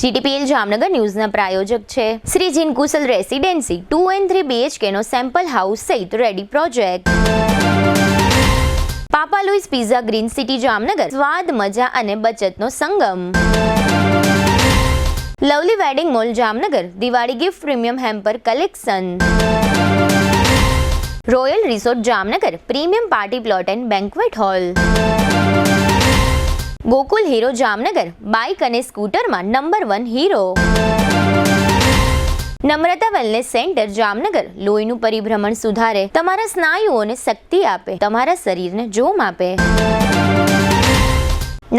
GTPL Jamnagar ન્યૂઝના પ્રાયોજક છે Shri Jinkushal residency 2 and 3 BHK નો સેમ્પલ હાઉસ સહિત ready project. Papa Louis pizza green city Jamnagar, સ્વાદ, મજા અને બચતનો સંગમ. Lovely wedding mall Jamnagar, Diwali gift premium hamper collection. Royal resort Jamnagar, premium party plot and banquet hall. Gokul Hero Jamnagar, bike અને સ્કૂટરમાં number 1 Hero. Namrata wellness centre Jamnagar, લોહીનું પરિભ્રમણ સુધારે, તમારા સ્નાયુઓને શક્તિ આપે, તમારા શરીરને જોમ આપે.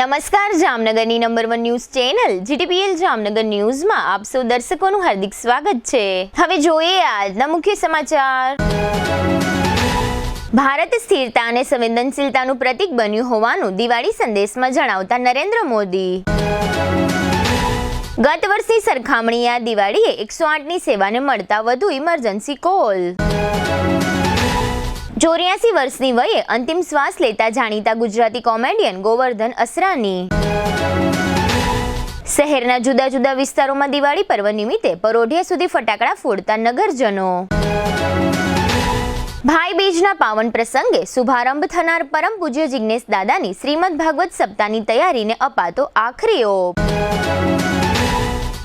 નમસ્કાર, જામનગરની number 1 news channel GTPL Jamnagar ન્યૂઝમાં આપ સૌ દર્શકોનું હાર્દિક સ્વાગત છે. હવે જોઈએ આજના મુખ્ય સમાચાર. ભારત સ્થિરતા અને સંવેદનશીલતાનું પ્રતીક બન્યું હોવાનું દિવાળી સંદેશમાં જણાવતા નરેન્દ્ર મોદી. ગત વર્ષની સરખામણીએ આ દિવાળીએ 108ની સેવાને મળતા વધુ ઇમરજન્સી કોલ. 84 વર્ષની વયે અંતિમ શ્વાસ લેતા જાણીતા ગુજરાતી કોમેડિયન ગોવર્ધન અસરાની. શહેરના જુદા જુદા વિસ્તારોમાં દિવાળી પર્વ નિમિત્તે પરોઢિયા સુધી ફટાકડા ફોડતા નગરજનો. ભાઈ બીજના પાવન પ્રસંગે શુભારંભ થનાર પરમ પૂજ્ય જિજ્ઞેશ દાદાની શ્રીમદ ભાગવત સપ્તાહની તૈયારીને અપાતો આખરી ઓપ.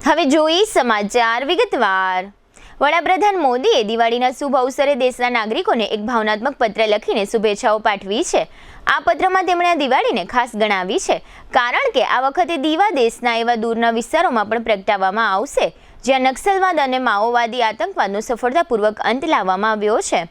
હવે જોઈએ સમાચાર વિગતવાર. વડાપ્રધાન મોદીએ દિવાળીના શુભ અવસરે દેશના નાગરિકોને એક ભાવનાત્મક પત્ર લખીને શુભેચ્છાઓ પાઠવી છે. આ પત્રમાં તેમણે આ દિવાળીને ખાસ ગણાવી છે, કારણ કે આ વખતે દીવા દેશના એવા દૂરના વિસ્તારોમાં પણ પ્રગટાવવામાં આવશે જ્યાં નક્સલવાદ અને માઓવાદી આતંકવાદનો સફળતાપૂર્વક અંત લાવવામાં આવ્યો છે.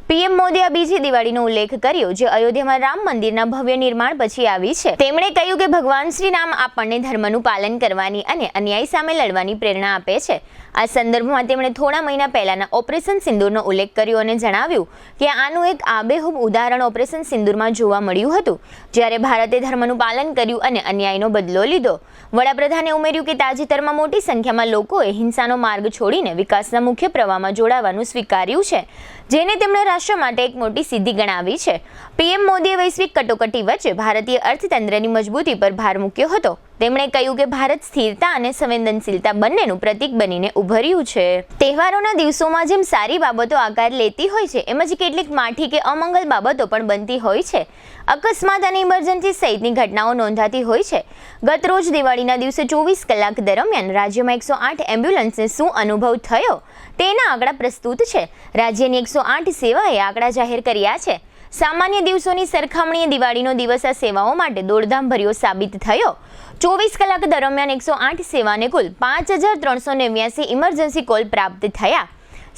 પીએમ મોદીએ આ બીજી દિવાળીનો ઉલ્લેખ કર્યો જે અયોધ્યામાં રામ મંદિરના ભવ્ય નિર્માણ પછી આવી છે. તેમણે કહ્યું કે ભગવાન શ્રી રામ આપણને ધર્મનું પાલન કરવાની અને અન્યાય સામે લડવાની પ્રેરણા આપે છે. આ સંદર્ભમાં તેમણે થોડા મહિના પહેલાના ઓપરેશન સિંદૂરનો ઉલ્લેખ કર્યો અને જણાવ્યું કે આનું એક આબેહૂબ ઉદાહરણ ઓપરેશન સિંદૂરમાં જોવા મળ્યું હતું, જ્યારે ભારતે ધર્મનું પાલન કર્યું અને અન્યાયનો બદલો લીધો. વડાપ્રધાને ઉમેર્યું કે તાજેતરમાં મોટી સંખ્યામાં લોકોએ હિંસાનો માર્ગ છોડીને વિકાસના મુખ્ય પ્રવાહમાં જોડાવાનું સ્વીકાર્યું છે, જેને તેમણે રાષ્ટ્ર માટે એક મોટી સિદ્ધિ ગણાવી છે. પીએમ મોદીએ વૈશ્વિક કટોકટી વચ્ચે ભારતીય અર્થતંત્રની મજબૂતી પર ભાર મૂક્યો હતો. તેમણે કહ્યું કે ભારત સ્થિરતા અને સંવેદનશીલતા બંનેનું પ્રતીક બનીને ઉભર્યું છે. તહેવારોના દિવસોમાં જેમ સારી બાબતો આકાર લેતી હોય છે, એમ જ કેટલીક માઠી કે અમંગલ બાબતો પણ બનતી હોય છે. અકસ્માત અને ઇમરજન્સી સહિતની ઘટનાઓ નોંધાતી હોય છે. ગત રોજ દિવાળીના દિવસે 24 કલાક દરમિયાન રાજ્યમાં 108 એમ્બ્યુલન્સને શું અનુભવ થયો તેના આંકડા પ્રસ્તુત છે. રાજ્યની 108 સેવાએ આંકડા જાહેર કર્યા છે. સામાન્ય દિવસોની સરખામણીએ દિવાળીનો દિવસ આ સેવાઓ માટે દોડધામ ભર્યો સાબિત થયો. 24 કલાક દરમિયાન 108 સેવાને કુલ 5389 ઇમરજન્સી કોલ પ્રાપ્ત થયા.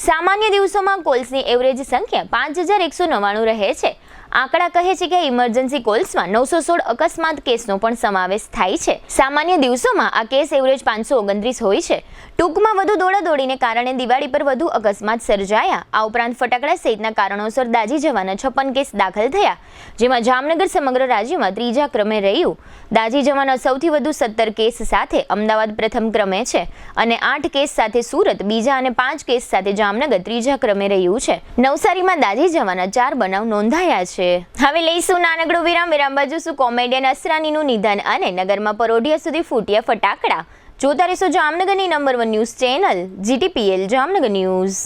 સામાન્ય દિવસોમાં કોલ્સની એવરેજ સંખ્યા 5199 રહે છે. આંકડા કહે છે કે ઇમરજન્સી કોલ્સમાં 916 અકસ્માત કેસનો પણ સમાવેશ થાય છે. સામાન્ય દિવસોમાં આ કેસ એવરેજ 529 હોય છે. ટૂંકમાં વધુ દોડાદોડીને કારણે દિવાળી પર વધુ અકસ્માત સર્જાયા. આ ઉપરાંત ફટાકડા સહિતના કારણોસર દાઝી જવાના 56 કેસ દાખલ થયા, જેમાં જામનગર સમગ્ર રાજ્યમાં ત્રીજા ક્રમે રહ્યું. દાઝી જવાના સૌથી વધુ 17 કેસ સાથે અમદાવાદ પ્રથમ ક્રમે છે અને 8 કેસ સાથે સુરત બીજા અને 5 કેસ સાથે જામનગર ત્રીજા ક્રમે રહ્યું છે. નવસારીમાં દાઝી જવાના 4 બનાવ નોંધાયા છે. હવે લઈશું નાનકડો વિરામ. વિરામ બાજુ શું કોમેડિયન અસરાનીનું નિધન અને નગરમાં પરોઢિયા સુધી ફૂટ્યા ફટાકડા. જોતા રહેશો જામનગરની number 1 news channel GTPL Jamnagar news.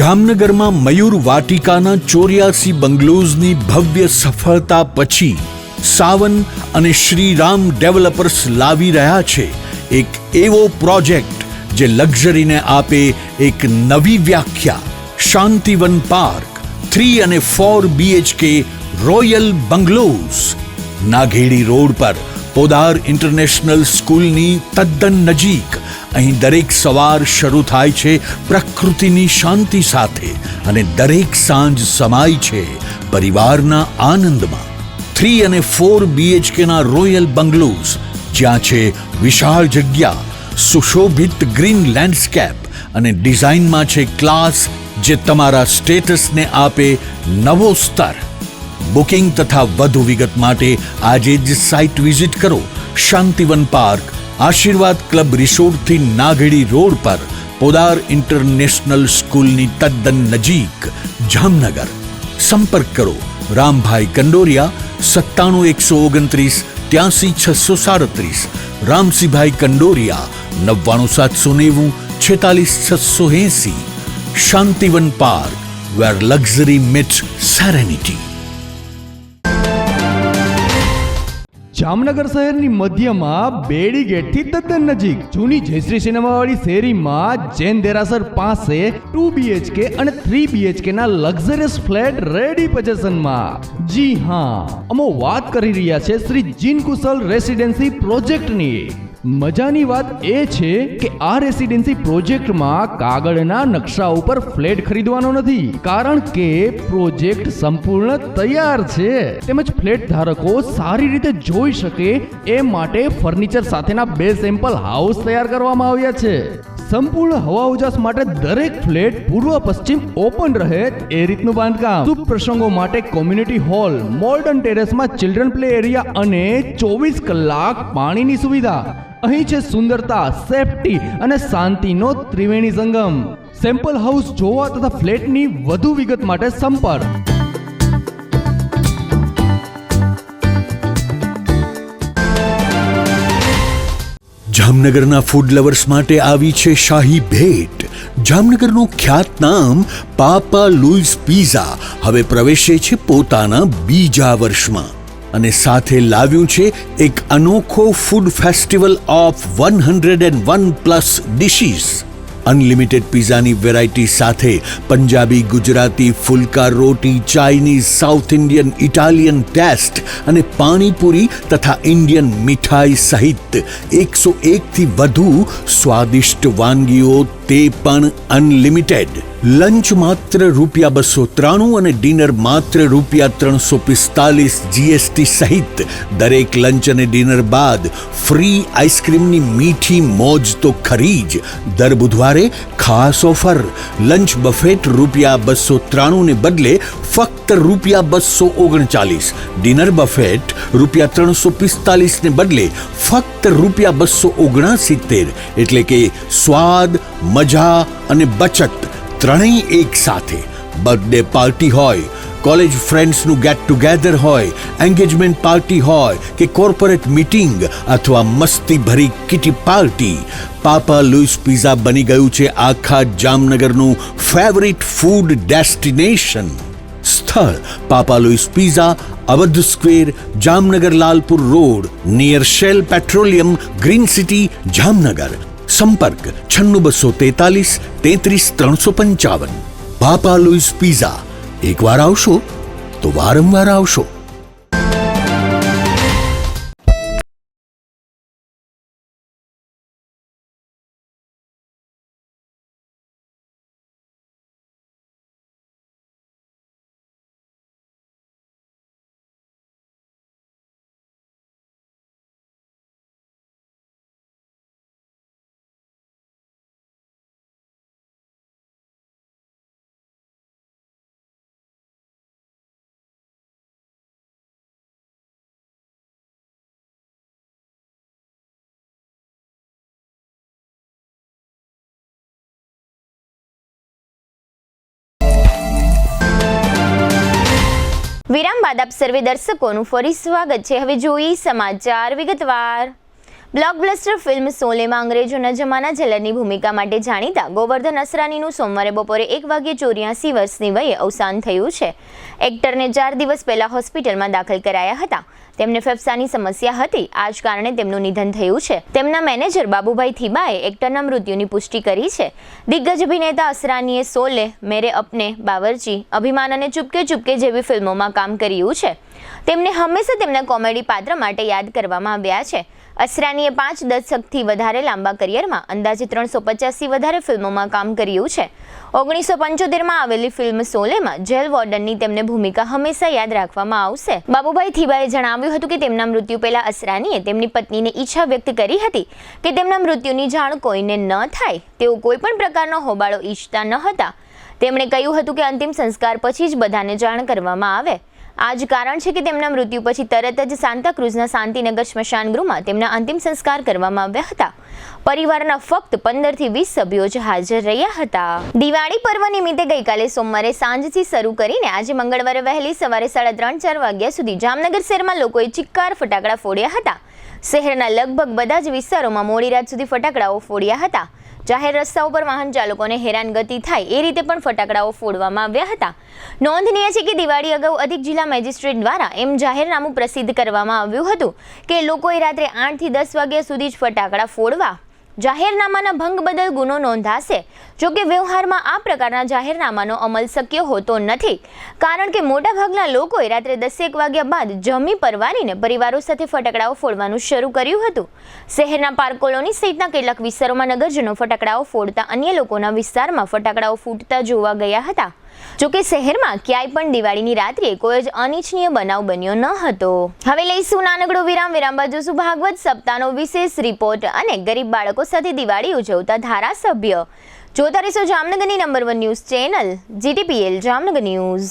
જામનગરમાં મયુર વાટિકાના 84 બંગલોઝની ભવ્ય સફળતા પછી સાવન અને શ્રીરામ ડેવલપર્સ લાવી રહ્યા છે એક એવો પ્રોજેક્ટ જે લક્ઝરીને આપે એક નવી વ્યાખ્યા. શાંતિવન પાર્ક 3 અને 4 BHK રોયલ બંગલોઝ નાઘેડી રોડ પર પોદાર ઇન્ટરનેશનલ સ્કૂલની તદ્દન નજીક. અહીં દરેક સવાર શરૂ થાય છે પ્રકૃતિની શાંતિ સાથે અને દરેક સાંજ સમાય છે પરિવારના આનંદમાં. 3 અને 4 BHKના રોયલ બંગલોઝ જ્યાં છે વિશાળ જગ્યા, સુશોભિત ગ્રીન લેન્ડસ્કેપ અને ડિઝાઇનમાં છે ક્લાસ જે તમારા સ્ટેટસને આપે નવો સ્તર. બુકિંગ તથા વધુ વિગત માટે આજે જ સાઇટ વિઝિટ કરો. શાંતિવન પાર્ક, આશીર્વાદ ક્લબ રિસોર્ટથી નાઘેડી રોડ પર, પોદાર ઇન્ટરનેશનલ સ્કૂલની તદ્દન નજીક, જામનગર. સંપર્ક કરો Rambhai Kandoriya 97 129 83 637, Ramsinhbhai Kandoriya 99 790 46 680. Shantivan park, where luxury meets serenity. Jamnagar શહેરની મધ્યમાં બેડી ગેટથી તદ્દન નજીક જૂની જયશ્રી સિનેમાવાળી શેરીમાં જૈન દેરાસર પાસે 2 BHK અને 3 BHK ના લક્ઝરિયસ ફ્લેટ રેડી પોઝિશનમાં. જી હા, અમે વાત કરી રહ્યા છે શ્રી જીન કુશલ રેસિડેન્સી પ્રોજેક્ટની. મજાની વાત એ છે કે આ રેસિડેન્સી પ્રોજેક્ટમાં કાગળના નકશા ઉપર ફ્લેટ ખરીદવાનો નથી, કારણ કે પ્રોજેક્ટ સંપૂર્ણ તૈયાર છે. તેમજ ફ્લેટ ધારકો સારી રીતે જોઈ શકે એ માટે ફર્નિચર સાથેના 2 સેમ્પલ હાઉસ તૈયાર કરવામાં આવ્યા છે. સંપૂર્ણ હવા ઉજાસ માટે દરેક ફ્લેટ પૂર્વ પશ્ચિમ ઓપન રહે એ રીતનું બાંધકામ. શુભ પ્રસંગો માટે કોમ્યુનિટી હોલ, મોડર્ન ટેરેસમાં ચિલ્ડ્રન પ્લે એરિયા અને 24 કલાક પાણીની સુવિધા. અહીં છે સુંદરતા, સેફટી અને શાંતિનો ત્રિવેણી સંગમ. સેમ્પલ હાઉસ જોવા તથા ફ્લેટની વધુ વિગત માટે સંપર્ક. જામનગરના ફૂડ લવર્સ માટે આવી છે શાહી ભેટ. જામનગરનું ખ્યાતનામ પાપા લુઈસ પિઝા હવે પ્રવેશે છે પોતાના બીજા વર્ષમાં અને સાથે લાવ્યું છે એક અનોખો food festival of 101+ dishes. Unlimited પિઝાની વેરાયટી સાથે પંજાબી, ગુજરાતી, ફુલકા રોટી, Chinese, south Indian, Italian taste અને પાણીપુરી તથા ઇન્ડિયન મીઠાઈ સહિત 101થી વધુ સ્વાદિષ્ટ વાનગીઓ, તે પણ અનલિમિટેડ. લંચ માત્ર ₹293 અને ડિનર માત્ર ₹345 GST સહિત. દરેક લંચ અને ડિનર બાદ ફ્રી આઈસ્ક્રીમની મીઠી મોજ તો ખરી જ. દર બુધવારે ખાસ ઓફર. લંચ બફેટ ₹293 ને બદલે ફક્ત ₹239, ડિનર બફેટ ₹345 ને બદલે ફક્ત ₹279. એટલે કે સ્વાદ, મજા અને બચત ત્રણેય એક સાથે. બર્થડે પાર્ટી હોય, કોલેજ ફ્રેન્ડ્સનું ગેટ ટુગેધર હોય, એન્ગેજમેન્ટ પાર્ટી હોય કે કોર્પોરેટ મીટિંગ અથવા મસ્તી ભરી kitty party, Papa Louis pizza બની ગયું છે આખા જામનગરનું ફેવરિટ ફૂડ ડેસ્ટિનેશન. સ્થળ Papa Louis pizza, Awadh square, Jamnagar Lalpur road, near Shell petroleum, green city, Jamnagar. સંપર્ક 96 243 33 355. Papa Louis pizza. એકવાર આવશો તો વારંવાર આવશો. વિરામ બાદ આપ સર્વે દર્શકોનું ફરી સ્વાગત છે. હવે જોઈએ સમાચાર વિગતવાર. બ્લોકબસ્ટર ફિલ્મ શોલેમાં અંગ્રેજોના જમાના જેલરની ભૂમિકા માટે જાણીતા ગોવર્ધન અસરાનીનું સોમવારે બપોરે 1:84 વર્ષની વયે અવસાન થયું છે. એક્ટરને 4 દિવસ પહેલા હોસ્પિટલમાં દાખલ કરાયા હતા. તેમને ફેફસાની સમસ્યા હતી. આ જ કારણે તેમનું નિધન થયું છે. તેમના મેનેજર બાબુભાઈ થીબાએ એક્ટરના મૃત્યુની પુષ્ટિ કરી છે. દિગ્ગજ અભિનેતા અસરાનીએ શોલે, મેરે અપને, બાવરચી, અભિમાન અને ચુપકે ચુપકે જેવી ફિલ્મોમાં કામ કર્યું છે. તેમને હંમેશા તેમના કોમેડી પાત્ર માટે યાદ કરવામાં આવ્યા છે. અસરાનીએ 5 દશકથી વધારે લાંબા કરિયરમાં અંદાજે 350થી વધારે ફિલ્મોમાં કામ કર્યું છે. 1975માં આવેલી ફિલ્મ શોલેમાં જેલ વોર્ડનની તેમને ભૂમિકા હંમેશા યાદ રાખવામાં આવશે. બાબુભાઈ થીબાએ જણાવ્યું હતું કે તેમના મૃત્યુ પહેલા અસરાનીએ તેમની પત્નીને ઈચ્છા વ્યક્ત કરી હતી કે તેમના મૃત્યુની જાણ કોઈને ન થાય. તેઓ કોઈ પણ પ્રકારનો હોબાળો ઈચ્છતા ન હતા. તેમણે કહ્યું હતું કે અંતિમ સંસ્કાર પછી જ બધાને જાણ કરવામાં આવે. આ જ કારણ છે કે તેમના મૃત્યુ પછી તરત જ સાન્તાક્રુઝના શાંતિનગર સ્મશાન ગૃહમાં તેમના અંતિમ સંસ્કાર કરવામાં આવ્યા હતા. પરિવારના ફક્ત 15થી 20 સભ્યો જ હાજર રહ્યા હતા. દિવાળી પર્વ નિમિત્તે ગઈકાલે સોમવારે સાંજથી શરૂ કરીને આજે મંગળવારે વહેલી સવારે 3:30-4 વાગ્યા સુધી જામનગર શહેરમાં લોકોએ ચિક્કાર ફટાકડા ફોડ્યા હતા. શહેરના લગભગ બધા જ વિસ્તારોમાં મોડી રાત સુધી ફટાકડાઓ ફોડ્યા હતા. જાહેર રસ્તાઓ પર વાહન ચાલકોને હેરાનગતિ થાય એ રીતે પણ ફટાકડાઓ ફોડવામાં આવ્યા હતા. નોંધનીય છે કે દિવાળી અગાઉ અધિક જિલ્લા મેજિસ્ટ્રેટ દ્વારા એમ જાહેરનામું પ્રસિદ્ધ કરવામાં આવ્યું હતું કે લોકોએ રાત્રે 8થી 10 વાગ્યા સુધી જ ફટાકડા ફોડવા. જાહેરનામાના ભંગ બદલ ગુનો નોંધાશે. જોકે વ્યવહારમાં આ પ્રકારના જાહેરનામાનો અમલ શક્ય હોતો નથી, કારણ કે મોટાભાગના લોકોએ રાત્રે 10 વાગ્યા બાદ જમી પરવારીને પરિવારો સાથે ફટાકડાઓ ફોડવાનું શરૂ કર્યું હતું. શહેરના પાર્ક કોલોની સહિતના કેટલાક વિસ્તારોમાં નગરજનો ફટાકડાઓ ફોડતા અન્ય લોકોના વિસ્તારમાં ફટાકડાઓ ફૂટતા જોવા ગયા હતા. જોકે શહેરમાં ક્યાંય પણ દિવાળીની રાત્રિએ કોઈ જ અનિચ્છનીય બનાવ બન્યો ન હતો. હવે લઈશું નાનકડો વિરામ. વિરામ બાદ જોશું ભાગવત સપ્તાહનો વિશેષ રિપોર્ટ અને ગરીબ બાળકો સાથે દિવાળી ઉજવતા ધારાસભ્ય. જોતા રહેશો જામનગરની number 1 news channel GTPL Jamnagar news.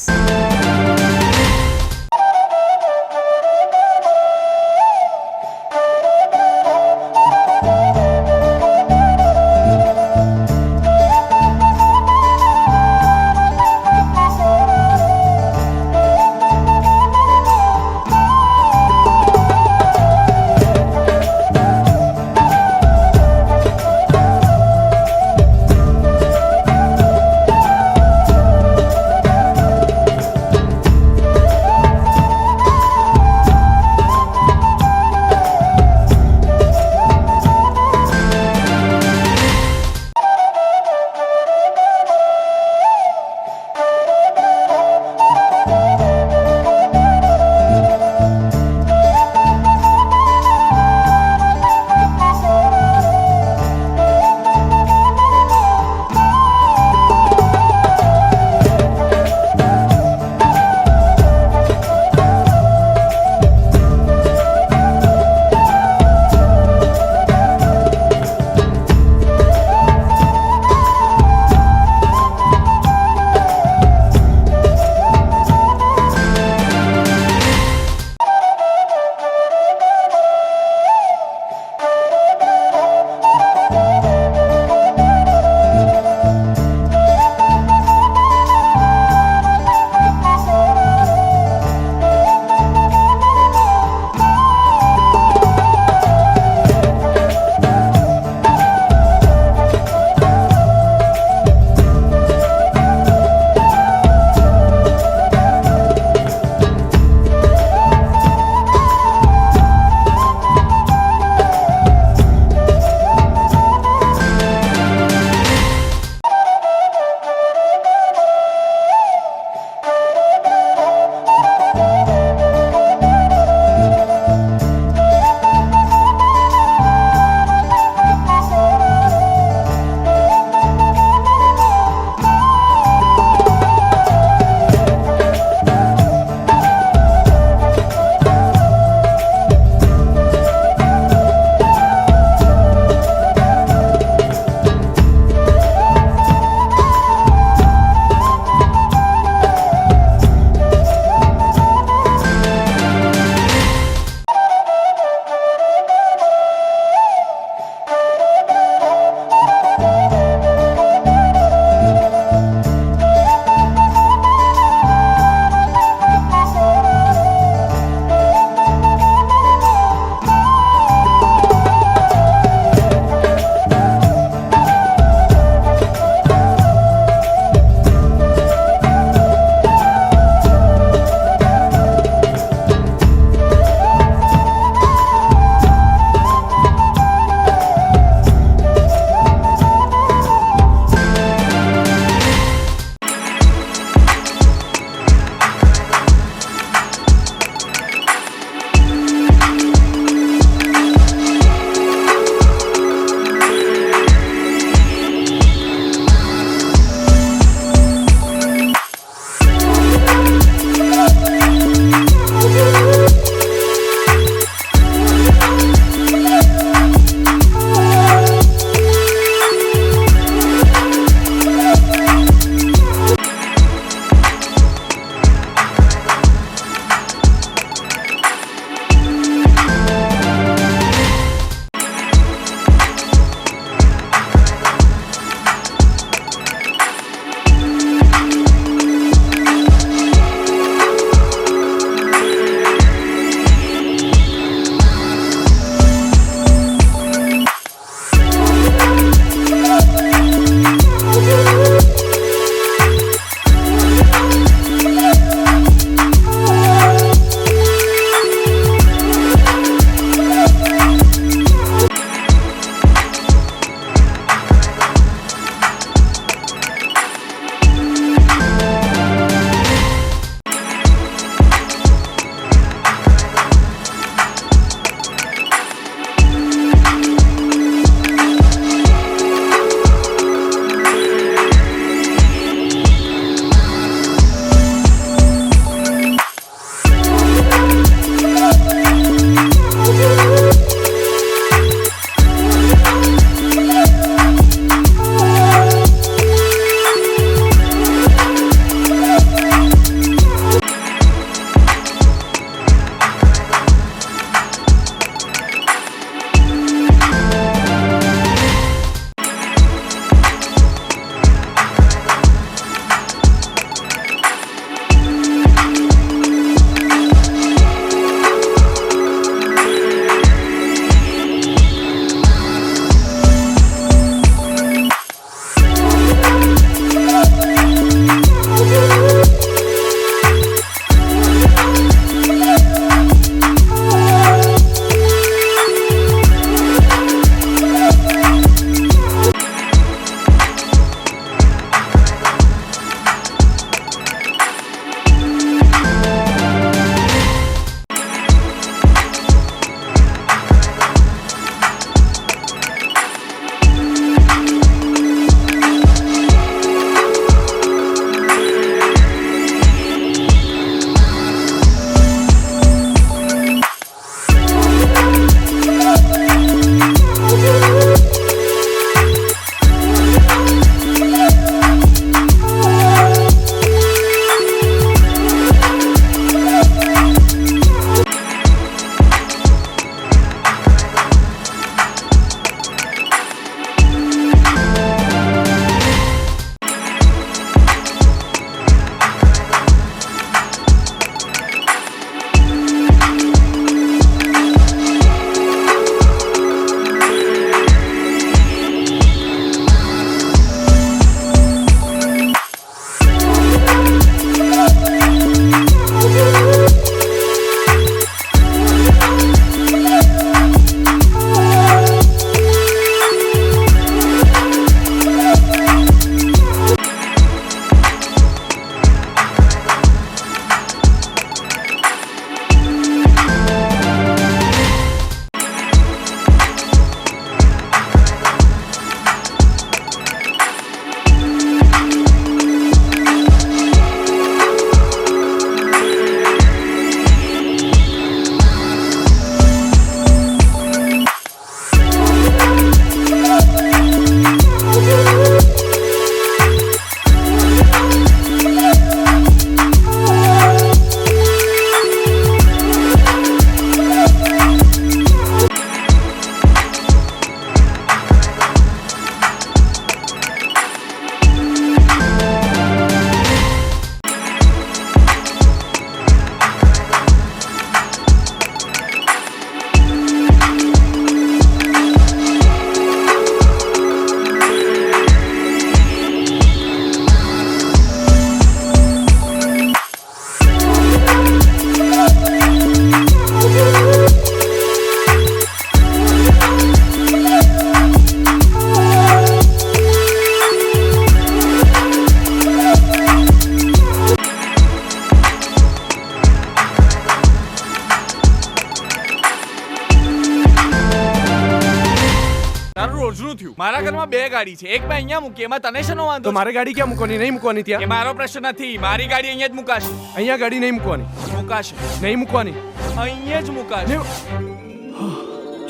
રસ્તામાં બે ગાડી છે, એક મેં અહીંયા મૂકી, એમાં તને શેનો વાંધો તો મારે ગાડી ક્યાં મૂકવાની? નહીં મૂકવાની એ ત્યાં. મારો પ્રશ્ન નથી. મારી ગાડી અહીંયા જ મુકાશે. અહીંયા ગાડી નહીં મૂકવાની. મુકાશે. નહીં મૂકવાની. અહીંયા જ મુકાશે.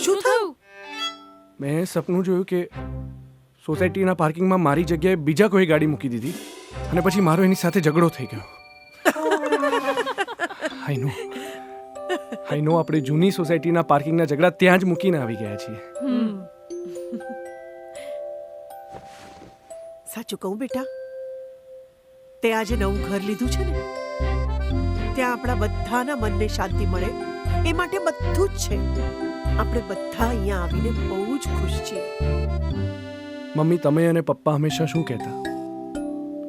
શું થયું? મેં સપનું જોયું કે સોસાયટીના પાર્કિંગમાં મારી જગ્યાએ બીજા કોઈ ગાડી મૂકી દીધી અને પછી મારો એની સાથે ઝઘડો થઈ ગયો. આઈ નો આપણે જૂની સોસાયટીના પાર્કિંગના ઝઘડા ત્યાં જ મૂકીને આવી ગયા છીએ. સાચું કહું બેટા, તે આજે નવું ઘર લીધું છે ને, ત્યાં આપણા બધાના મનને શાંતિ મળે એ માટે બધું જ છે. આપણે બધા અહીંયા આવીને બહુ જ ખુશ છીએ. મમ્મી, તમે અને પપ્પા હંમેશા શું કહેતા?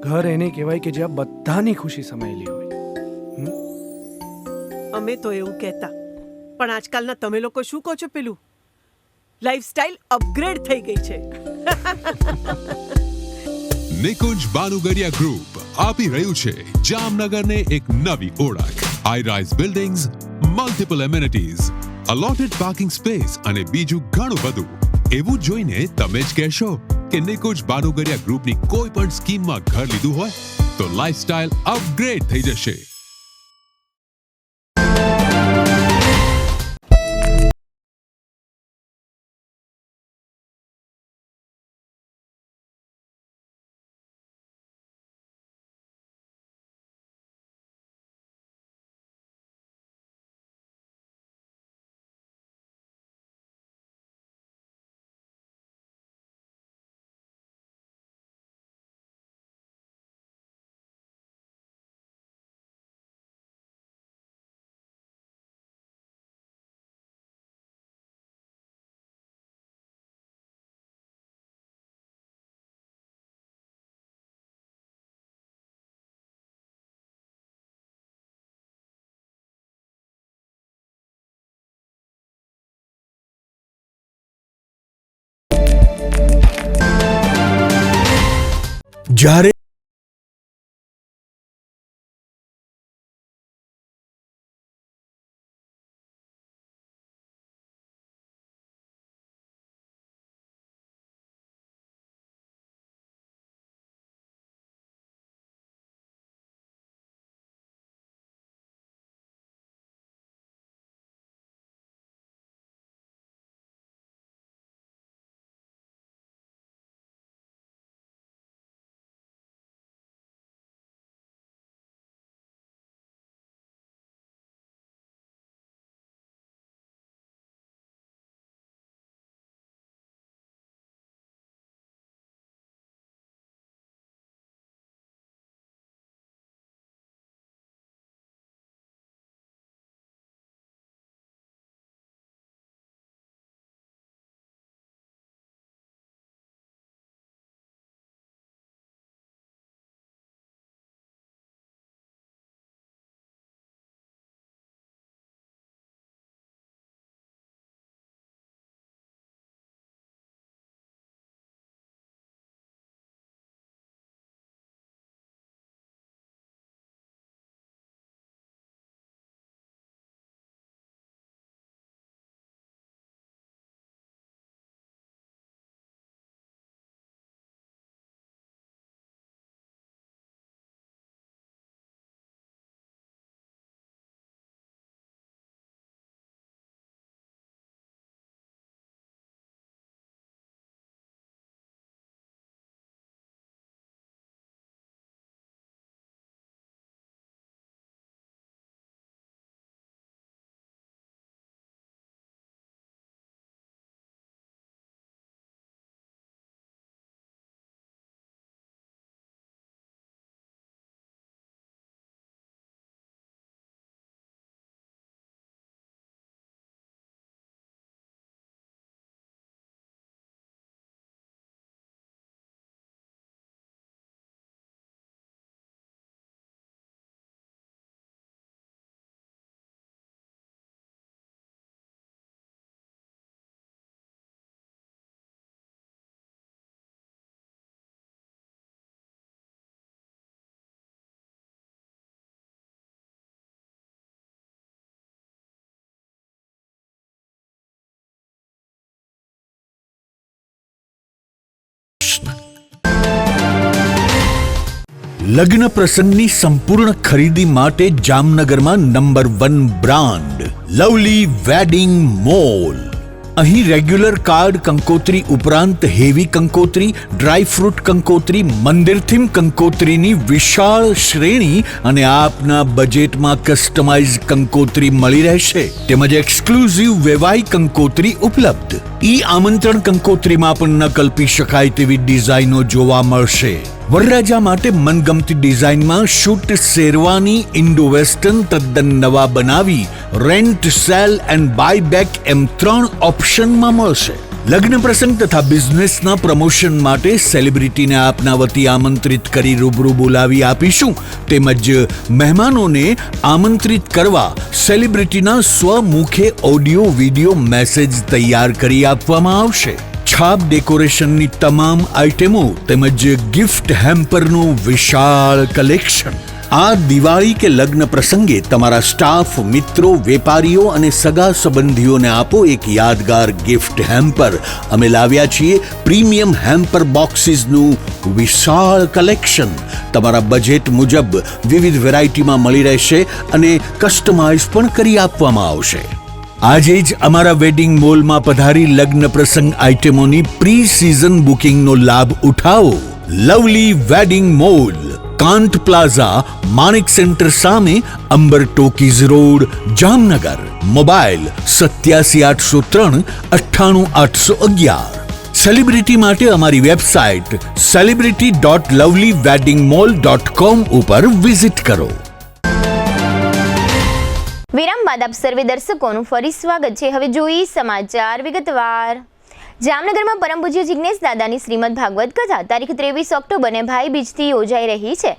ઘર એને કહેવાય કે જ્યાં બધાની ખુશી સમાયેલી હોય. અમે તો એવું કહેતા, પણ આજકાલના તમે લોકો શું કહો છો? પેલું લાઈફસ્ટાઈલ અપગ્રેડ થઈ ગઈ છે. નિકુંજ બાનુગડિયા ગ્રુપ આપી રહ્યું છે જામનગરને એક નવી ઓળખ. High rise buildings, multiple amenities, allotted parking space અને બીજું ઘણું બધું. એવું જોઈને તમે જ કહેશો કે નિકુંજ બાનુગડિયા ગ્રુપની કોઈ પણ સ્કીમમાં ઘર લીધું હોય તો લાઈફસ્ટાઈલ અપગ્રેડ થઈ જશે. જ્યારે લગ્ન પ્રસંગની સંપૂર્ણ ખરીદી માટે જામનગરમાં number 1 brand lovely wedding mall. અહીં રેગ્યુલર કાર્ડ કંકોત્રી ઉપરાંત હેવી કંકોત્રી, ડ્રાય ફ્રૂટ કંકોત્રી, મંદિર થીમ કંકોત્રીની વિશાળ શ્રેણી અને આપના બજેટમાં કસ્ટમાઇઝ કંકોત્રી મળી રહેશે, તેમજ એક્સક્લુઝિવ વેવાઈ કંકોત્રી ઉપલબ્ધ. આમંત્રણ કંકોત્રીમાં પણ ન કલ્પી શકાય તેવી ડિઝાઇનો જોવા મળશે. વરરાજા માટે મનગમતી ડિઝાઇનમાં શૂટ શેરવાની ઇન્ડો વેસ્ટર્ન તદ્દન નવા બનાવી rent, sale and buy back એમ 3 ઓપ્શનમાં મળશે. લગ્ન પ્રસંગ તથા બિઝનેસના પ્રમોશન માટે સેલિબ્રિટીને આપના વતી આમંત્રિત કરી રૂબરૂ બોલાવી આપીશું, તેમજ મહેમાનોને આમંત્રિત કરવા સેલિબ્રિટીના સ્વમુખે ઓડિયો વિડિયો મેસેજ તૈયાર કરી આપવામાં આવશે. છાપ ડેકોરેશનની તમામ આઇટમો તેમજ ગિફ્ટ હેમ્પરનું વિશાળ કલેક્શન. આ દિવાળી કે લગ્ન પ્રસંગે તમારા સ્ટાફ, મિત્રો, વેપારીઓ અને સગા સંબંધીઓને આપો એક યાદગાર ગિફ્ટ હેમ્પર. અમે લાવ્યા છીએ પ્રીમિયમ હેમ્પર બોક્સીસનું વિશાળ કલેક્શન. તમારા બજેટ મુજબ વિવિધ વેરાયટીમાં મળી રહેશે અને કસ્ટમાઇઝ પણ કરી આપવામાં આવશે. આજે જ અમારા વેડિંગ મોલમાં પધારી લગ્ન પ્રસંગ આઇટમોની પ્રી સિઝન બુકિંગનો લાભ ઉઠાવો. Lovely wedding mall, Kant plaza, Manik centre સામે, Ambar talkies road, Jamnagar. Mobile 87 803 9811. Celebrity માટે અમારી વેબસાઇટ celebrity.lovelyweddingmall.com ઉપર વિઝિટ કરો. વિરામ બાદ આપ સર્વે દર્શકોનું ફરી સ્વાગત છે. હવે જોઈએ સમાચાર વિગતવાર. જામનગરમાં પરમ પૂજ્ય જિજ્ઞેશ દાદાની શ્રીમદ ભાગવત કથા તારીખ 23 ઓક્ટોબરને ભાઈ બીજથી યોજાઈ રહી છે.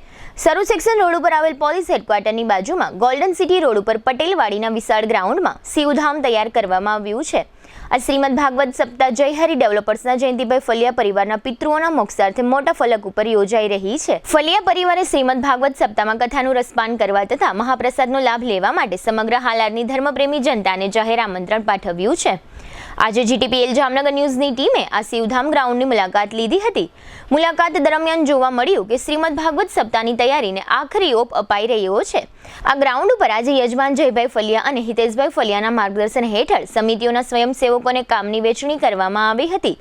સરૂ સેક્શન રોડ ઉપર આવેલ પોલીસ હેડક્વાર્ટરની બાજુમાં ગોલ્ડન સિટી રોડ ઉપર પટેલવાડીના વિશાળ ગ્રાઉન્ડમાં શિવધામ તૈયાર કરવામાં આવ્યું છે. આ શ્રીમદ ભાગવત સપ્તાહ જય હરિ ડેવલપર્સના જયંતિભાઈ ફલિયા પરિવારના પિતૃઓના મોક્ષાર્થે મોટા ફલક ઉપર યોજાઈ રહી છે. ફલિયા પરિવારે શ્રીમદ ભાગવત સપ્તાહમાં કથાનું રસપાન કરવા તથા મહાપ્રસાદનો લાભ લેવા માટે સમગ્ર હાલારની ધર્મપ્રેમી જનતાને જાહેર આમંત્રણ પાઠવ્યું છે. આજે GTPL જામનગર ન્યૂઝની ટીમે આ શિવધામ ગ્રાઉન્ડની મુલાકાત લીધી હતી. મુલાકાત દરમિયાન જોવા મળ્યું કે શ્રીમદ ભાગવત સપ્તાહની તૈયારીને આખરી ઓપ અપાઈ રહ્યો છે. આ ગ્રાઉન્ડ ઉપર આજે યજમાન જયભાઈ ફલિયા અને હિતેશભાઈ ફલિયાના માર્ગદર્શન હેઠળ સમિતિઓના સ્વયંસેવકોને કામની વહેંચણી કરવામાં આવી હતી.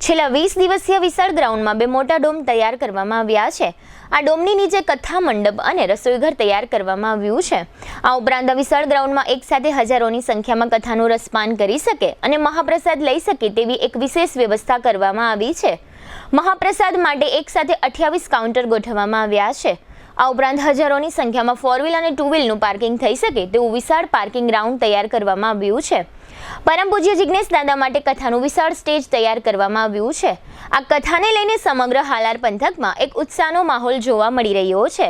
છેલ્લા 20 દિવસીય વિશાળ ગ્રાઉન્ડમાં 2 મોટા ડોમ તૈયાર કરવામાં આવ્યા છે. આ ડોમની નીચે કથા મંડપ અને રસોઈઘર તૈયાર કરવામાં આવ્યું છે. આ ઉપરાંત વિશાળ ગ્રાઉન્ડમાં એક સાથે હજારોની સંખ્યામાં કથાનું રસપાન કરી શકે અને મહાપ્રસાદ લઈ શકે તેવી એક વિશેષ વ્યવસ્થા કરવામાં આવી છે. મહાપ્રસાદ માટે એક સાથે 28 કાઉન્ટર ગોઠવવામાં આવ્યા છે. આ ઉપરાંત હજારોની સંખ્યામાં 4 વ્હીલ અને 2 વ્હીલનું પાર્કિંગ થઈ શકે તેવું વિશાળ પાર્કિંગ ગ્રાઉન્ડ તૈયાર કરવામાં આવ્યું છે. પરમ પૂજ્ય જિજ્ઞેશ દાદા માટે કથાનું વિશાળ સ્ટેજ તૈયાર કરવામાં આવ્યું છે. આ કથાને લઈને સમગ્ર હાલાર પંથકમાં એક ઉત્સાહનો માહોલ જોવા મળી રહ્યો છે.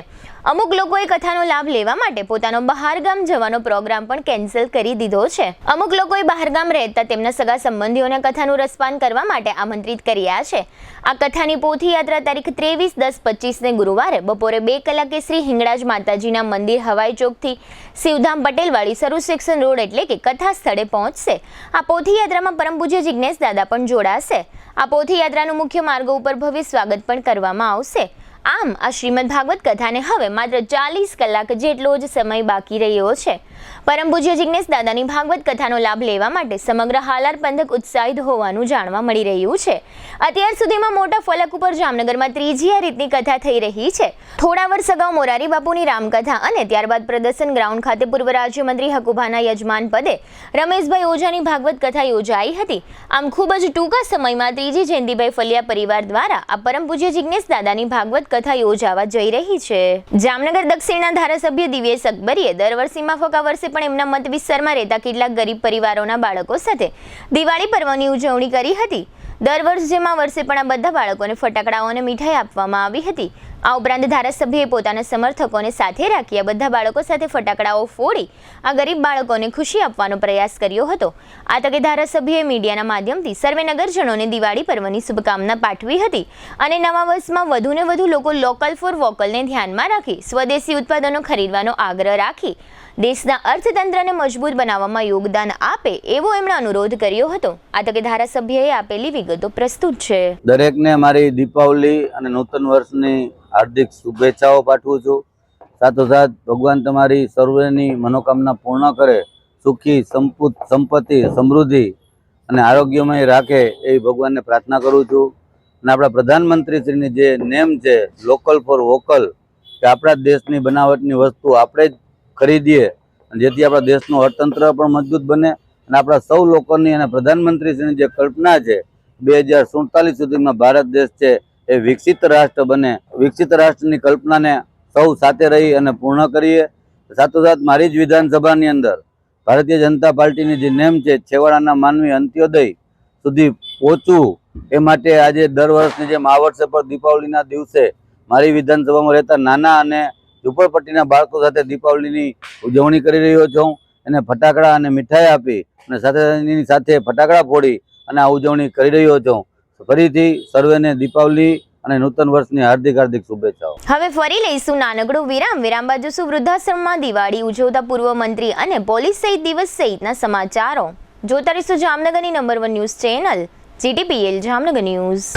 અમુક લોકોએ કથાનો લાભ લેવા માટે પોતાનો બહારગામ જવાનો પ્રોગ્રામ પણ કેન્સલ કરી દીધો છે. અમુક લોકોએ બહારગામ રહેતા તેમના સગા સંબંધીઓને કથાનું રસપાન કરવા માટે આમંત્રિત કર્યા છે. આ કથાની પોથી યાત્રા તારીખ 23-10-25ને ગુરુવારે બપોરે 2 કલાકે શ્રી હિંગળાજ માતાજીના મંદિર હવાઈ ચોકથી શિવધામ પટેલવાડી સરૂ સેક્શન રોડ એટલે કે કથા સ્થળે પહોંચશે. આ પોથી યાત્રામાં પરમ પૂજ્ય જિજ્ઞેશ દાદા પણ જોડાશે. આ પોથી યાત્રાનું મુખ્ય માર્ગો ઉપર ભવ્ય સ્વાગત પણ કરવામાં આવશે. આમ આ શ્રીમદ ભાગવત કથાને હવે માત્ર 40 કલાક જેટલો જ સમય બાકી રહ્યો છે. પરમ પૂજ્ય જિજ્ઞેશ દાદાની ભાગવત કથાનો લાભ લેવા માટે સમગ્ર હાલાર પંથક ઉત્સાહિત હોવાનું જાણવા મળી રહ્યું છે. અત્યાર સુધીમાં મોટા ફલક ઉપર જામનગરમાં ત્રીજી આ રીતની કથા થઈ રહી છે. થોડા વર્ષ અગાઉ મોરારી બાપુની રામકથા અને ત્યારબાદ પ્રદર્શન ગ્રાઉન્ડ ખાતે પૂર્વ રાજ્યમંત્રી હકુભાના યજમાન પદે રમેશભાઈ ઓઝાની ભાગવત કથા યોજાઈ હતી. આમ ખૂબ જ ટૂંકા સમયમાં ત્રીજી જયંતિભાઈ ફલિયા પરિવાર દ્વારા આ પરમ પૂજ્ય જિજ્ઞેશ દાદાની ભાગવત કથા યોજાવા જઈ રહી છે. જામનગર દક્ષિણના ધારાસભ્ય દિવ્યેશ અકબરીએ દર વર્ષે માફક આ વર્ષે પણ એમના મત વિસ્તારમાં રહેતા કેટલાક ગરીબ પરિવારોના બાળકો સાથે દિવાળી પર્વની ઉજવણી કરી હતી. દર વર્ષ જેમ આ વર્ષે પણ આ બધા બાળકોને ફટાકડાઓ અને મીઠાઈ આપવામાં આવી હતી. આ ઉપરાંત ધારાસભ્યએ પોતાના સમર્થકોને સાથે રાખી આ બધા બાળકો સાથે ફટાકડાઓ ફોડી આ ગરીબ બાળકોને ખુશી આપવાનો પ્રયાસ કર્યો હતો. આ તકે ધારાસભ્યએ મીડિયાના માધ્યમથી સર્વે નગરજનોને દિવાળી પર્વની શુભકામના પાઠવી હતી અને નવા વર્ષમાં વધુને વધુ લોકો લોકલ ફોર વોકલને ધ્યાનમાં રાખી સ્વદેશી ઉત્પાદનો ખરીદવાનો આગ્રહ રાખી દેશના અર્થતંત્રને મજબૂત બનાવવામાં યોગદાન આપે એવો એમણે અનુરોધ કર્યો હતો. આ તકે ધારાસભ્યએ આપેલી વિગતો પ્રસ્તુત છે. દરેકને મારી દીપાવલી અને નૂતન વર્ષની હાર્દિક શુભેચ્છાઓ પાઠવું છું. સાથોસાથ ભગવાન તમારી સર્વેની મનોકામના પૂર્ણ કરે, સુખી સંપત્તિ સમૃદ્ધિ અને આરોગ્યમય રાખે એવી ભગવાનને પ્રાર્થના કરું છું. અને આપણા પ્રધાનમંત્રીશ્રીની જે નેમ છે લોકલ ફોર વોકલ, કે આપણા દેશની બનાવટની વસ્તુ આપણે જ ખરીદીએ જેથી આપણા દેશનું અર્થતંત્ર પણ મજબૂત બને અને આપણા સૌ લોકોની અને પ્રધાનમંત્રીશ્રીની જે કલ્પના છે 2047 સુધીમાં ભારત દેશ છે એ વિકસિત રાષ્ટ્ર બને. વિકસિત રાષ્ટ્રની કલ્પનાને સૌ સાથે રહી અને પૂર્ણ કરીએ. સાથોસાથ મારી જ વિધાનસભાની અંદર ભારતીય જનતા પાર્ટીની જે નેમ છે છેવાડાના માનવી અંત્યોદય સુધી પહોંચવું, એ માટે આજે દર વર્ષની જેમ આ વર્ષે પણ દીપાવલીના દિવસે મારી વિધાનસભામાં રહેતા નાના અને ઝૂંપડપટ્ટીના બાળકો સાથે દીપાવલીની ઉજવણી કરી રહ્યો છું. એને ફટાકડા અને મીઠાઈ આપી અને સાથે ફટાકડા ફોડી અને આ ઉજવણી કરી રહ્યો છું. ફરીથી સર્વેને દીપાવલી અને નૂતન વર્ષની હાર્દિક શુભેચ્છાઓ. હવે ફરી લઈશું નાનકડો વિરામ બાજુ શું વૃદ્ધાશ્રમમાં દિવાળી ઉજવતા પૂર્વ મંત્રી અને પોલીસ શહીદ દિવસ સહિતના સમાચારો જોતા રહીશું જામનગરની number 1 news channel GTPL Jamnagar news.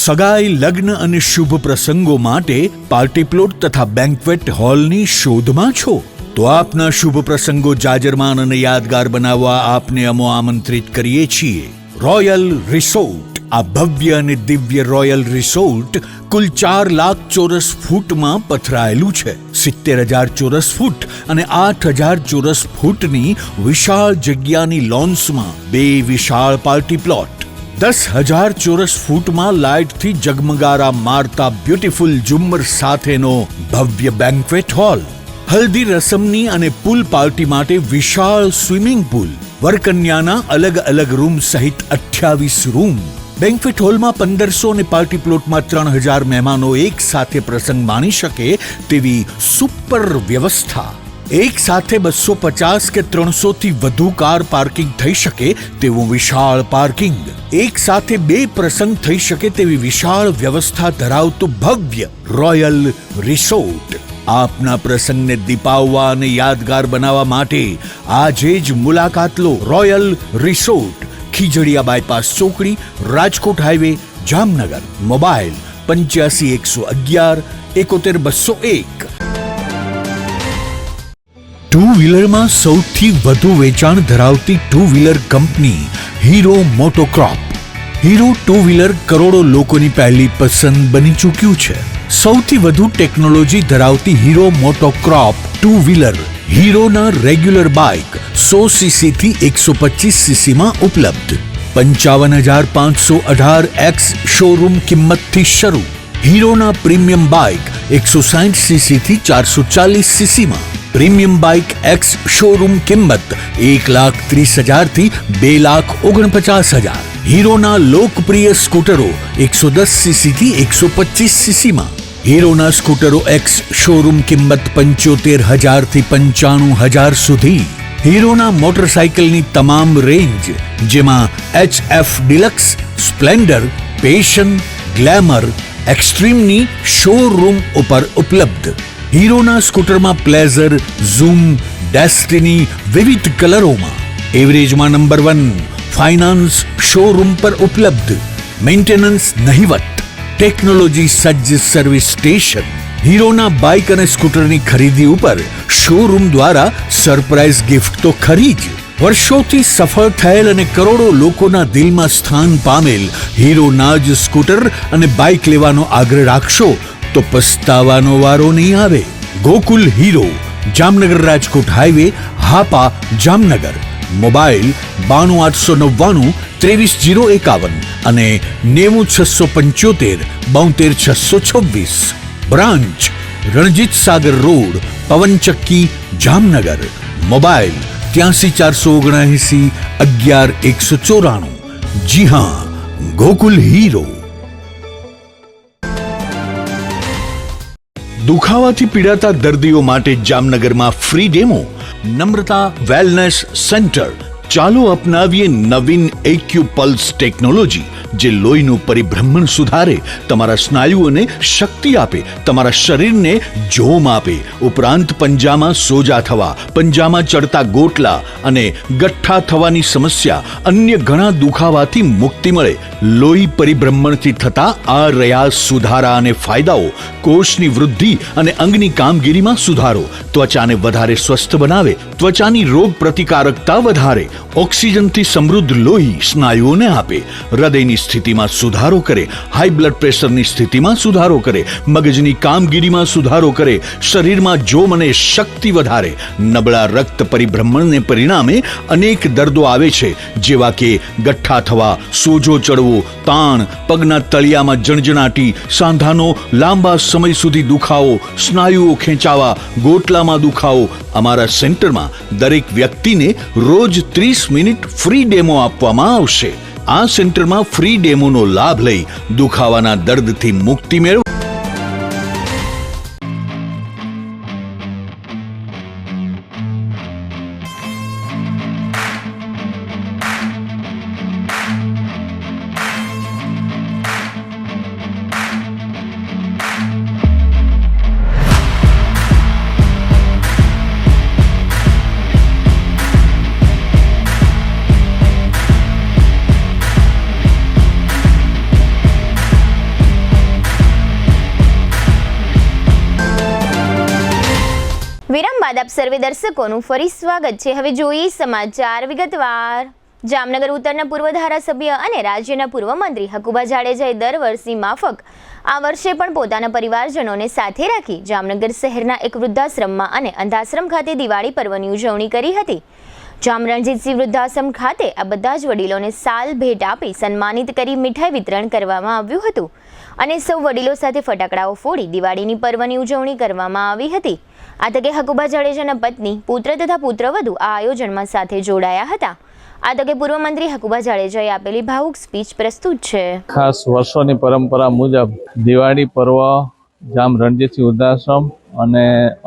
સગાઈ, લગ્ન અને શુભ પ્રસંગો માટે પાર્ટી પ્લોટ તથા બેન્ક્વેટ હોલની શોધમાં છો તો આપના શુભ પ્રસંગો જાજરમાન અને યાદગાર બનાવવા આપને અમો આમંત્રિત કરીએ છીએ. Royal resort. આ ભવ્ય અને દિવ્ય રોયલ રિસોર્ટ કુલ 4 લાખ ચોરસ ફૂટમાં પથરાયેલું છે. 70,000 ચોરસ ફૂટ અને 8,000 ચોરસ ફૂટની વિશાળ જગ્યાની લોન્સમાં 2 વિશાળ પાર્ટી પ્લોટ, 10,000 ચોરસ ફૂટમાં લાઇટથી જગમગારા મારતા બ્યુટીફુલ ઝુમ્મર સાથેનો ભવ્ય બેન્ક્વેટ હોલ, હલ્દી રસમની અને પૂલ પાર્ટી માટે વિશાળ સ્વિમિંગ પૂલ, વરકન્યાના અલગ અલગ રૂમ સહિત 28 રૂમ. બેન્ક્વેટ હોલમાં 1500 અને પાર્ટી પ્લોટમાં 3,000 મહેમાનો એક સાથે પ્રસંગ માણી શકે તેવી સુપર વ્યવસ્થા. એક સાથે 250 કે 300 થી વધુ કાર પાર્કિંગ થઈ શકે તેવું વિશાળ પાર્કિંગ, એક સાથે 2 પ્રસંગ થઈ શકે તેવી વિશાળ વ્યવસ્થા ધરાવતું ભવ્ય રોયલ રિસોર્ટ. આપના પ્રસંગને દીપાવવા અને યાદગાર બનાવવા માટે આજે જ મુલાકાત લો. રોયલ રિસોર્ટ, ખીજડીયા બાયપાસ ચોકડી, Rajkot highway, Jamnagar. Mobile 85 111 71 201. Two વ્હીલરમાં સૌથી વધુ વેચાણ ધરાવતી two wheeler company Hero MotoCorp. Hero two wheeler કરોડો લોકોની પહેલી પસંદ બની ચૂક્યું છે. સૌથી વધુ ટેકનોલોજી ધરાવતી હીરો મોટોક્રોપ ટુ વ્હીલર હીરોના રેગ્યુલર બાઇક 100cc થી 125cc માં ઉપલબ્ધ. 55,518 X શોરૂમ કિંમતથી શરૂ. હીરોના પ્રીમિયમ બાઇક 160cc થી 440cc માં. પ્રીમિયમ બાઇક X શોરૂમ કિંમત 1,30,000 થી 2,49,000. હીરોના લોકપ્રિય સ્કૂટરો 110cc થી 125cc માં. હીરોના સ્કૂટરો X શોરૂમ કિંમત 75,000 થી 95,000 સુધી. હીરોના મોટરસાઇકલની તમામ રેન્જ જેમાં HF deluxe, Splendor, Passion, Glamour, એક્સ્ટ્રીમની શોરૂમ ઉપર ઉપલબ્ધ. હીરોના સ્કૂટરમાં પ્લેઝર, ઝૂમ, ડેસ્ટિની વિવિધ કલરોમાં. એવરેજમાં નંબર 1. ફાઇનાન્સ શોરૂમ પર ઉપલબ્ધ. મેન્ટેનન્સ નહિવત. ટેકનોલોજી સજ્જ સર્વિસ સ્ટેશન. હીરોના બાઇક અને સ્કૂટરની ખરીદી ઉપર શોરૂમ દ્વારા સરપ્રાઇઝ ગિફ્ટ તો ખરી જ. વર્ષોથી સફળ થયેલ અને કરોડો લોકોના દિલમાં સ્થાન પામેલ હીરોના જ સ્કૂટર અને બાઇક લેવાનો આગ્રહ રાખશો તો પસ્તાવાનો વારો નહીં આવે. Gokul Hero, Jamnagar Rajkot highway, Hapa, Jamnagar. Mobile 92 899 23 051 અને 90 675 72 626. Branch Ranjit Sagar road, પવનચક્કી, Jamnagar. Mobile 83 479 11 194. જી હા, ગોકુલ હીરો. દુખાવાથી પીડાતા દર્દીઓ માટે જામનગરમાં ફ્રી ડેમો. નમ્રતા વેલનેસ સેન્ટર, ચાલો અપનાવીએ નવીન એક્યુપલ્સ ટેકનોલોજી, જે લોહીનું પરિભ્રમણ સુધારે, તમારા સ્નાયુઓને શક્તિ આપે, તમારા શરીરને જોમ આપે, ઉપરાંત પંજામાં સોજા થવા, પંજામાં ચડતા ગોટલા અને ગઠ્ઠા થવાની સમસ્યા, અન્ય ઘણા દુખાવાથી મુક્તિ મળે. લોહી પરિભ્રમણથી થતા આ રહ્યા સુધારા અને ફાયદાઓ: કોષની વૃદ્ધિ અને અંગની કામગીરીમાં સુધારો, ત્વચાને વધારે સ્વસ્થ બનાવે, ત્વચાની રોગ પ્રતિકારકતા વધારે, ઓક્સિજનથી સમૃદ્ધ લોહી સ્નાયુઓને આપે, હૃદયની સ્થિતિમાં સુધારો કરે, હાઈ બ્લડ પ્રેશરની સ્થિતિમાં સુધારો કરે, મગજની કામગીરીમાં સુધારો કરે, શરીરમાં જોમ અને શક્તિ વધારે. નબળા રક્ત પરિભ્રમણને પરિણામે અનેક દર્દો આવે છે, જેવા કે ગઠ્ઠા થવા, સોજો ચડવો, તાણ, પગના તળિયામાં જણજણાટી, સાંધાનો લાંબા સમય સુધી દુખાવો, સ્નાયુઓ ખેંચાવા, ગોટલામાં દુખાવો. અમારા સેન્ટરમાં દરેક વ્યક્તિને રોજ 30 મિનિટ ફ્રી ડેમો આપવામાં આવશે. આ સેન્ટરમાં ફ્રી ડેમોનો લાભ લઈ દુખાવાના દર્દથી મુક્તિ મેળવો. વિરામ બાદ આપ સર્વે દર્શકોનું ફરી સ્વાગત છે. હવે જોઈએ સમાચાર વિગતવાર. જામનગર ઉત્તરના પૂર્વ ધારાસભ્ય અને રાજ્યના પૂર્વ મંત્રી હકુબા જાડેજાએ દર વર્ષની માફક આ વર્ષે પણ પોતાના પરિવારજનોને સાથે રાખી જામનગર શહેરના એક વૃદ્ધાશ્રમમાં અને અંધાશ્રમ ખાતે દિવાળી પર્વની ઉજવણી કરી હતી. જામ રણજીતસિંહ વૃદ્ધાશ્રમ ખાતે આ બધા જ વડીલોને સાલ ભેટ આપી સન્માનિત કરી મીઠાઈ વિતરણ કરવામાં આવ્યું હતું અને સૌ વડીલો સાથે ફટાકડાઓ ફોડી દિવાળીની પર્વની ઉજવણી કરવામાં આવી હતી. આ તકે હકુબા જાડેજાના પત્ની, પુત્ર તથા પુત્રવધુ આ આયોજનમાં સાથે જોડાયા હતા. આ તકે પૂર્વ મંત્રી હકુબા જાડેજાએ આપેલી ભાવુક સ્પીચ પ્રસ્તુત છે. ખાસ વર્ષોની પરંપરા મુજબ દિવાળી પર્વ જામ રણજીતસિંહ વૃદ્ધાશ્રમ અને